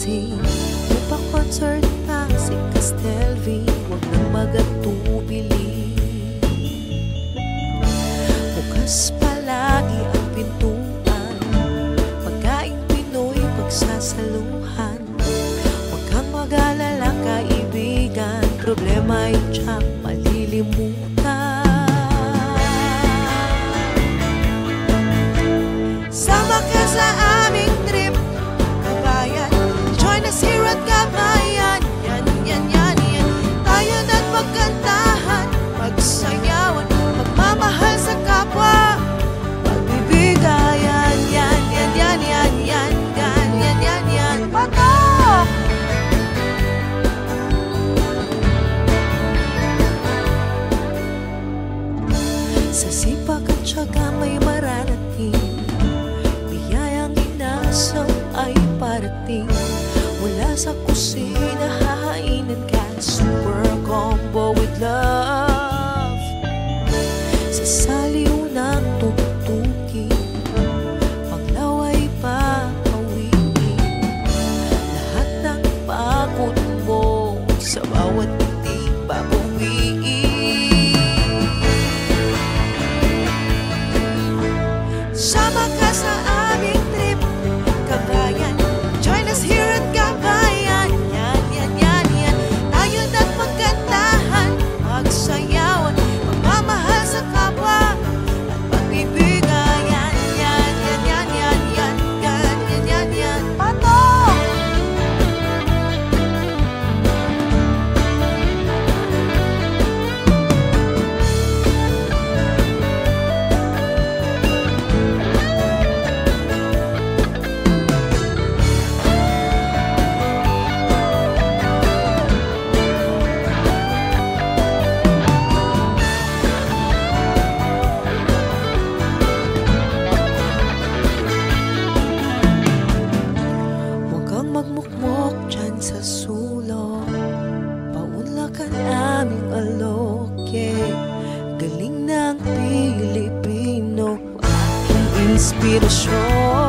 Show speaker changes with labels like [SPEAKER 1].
[SPEAKER 1] lasing. May pa-concert pa si Castelvi, huwag nang magatubili. Bukas palagi ang pintuan, pagkain Pinoy pagsasaluhan. Huwag kang mag-alala kaibigan, problema ay tiyak malilimutan. Sama ka sa aming trip, kabayan. Join us here at Kabayan. Yan, yan, yan, yan. Tayo na't magkantahan, magsayawan, magmamahal sa kapwa, magbibigayan. Yan, yan, yan, yan, yan, yan, yan, yan, yan. Patok! Sa sipag at tiyaga may mararating, inaasam ay parating. Mula sa kusina hahainan ka, super combo with love. Sa saliw ng tuktukin, paglaway papawiin. Lahat ng pagod mo sa bawat titig babawiin. Sama ka sa aming trip, kabayan. Join us here at Kabayan. Yan, yan, yan, yan. Tayo na't magkantahan, magsayawan, magmamahal sa kapwa at pagbibigayan. Yan, yan, yan, yan, yan, yan, yan, yan, yan. Patok! Magmukmok dyan sa sulok, paunlakan aming alok, yeah. Galing ng Pilipino, aking inspirasyon.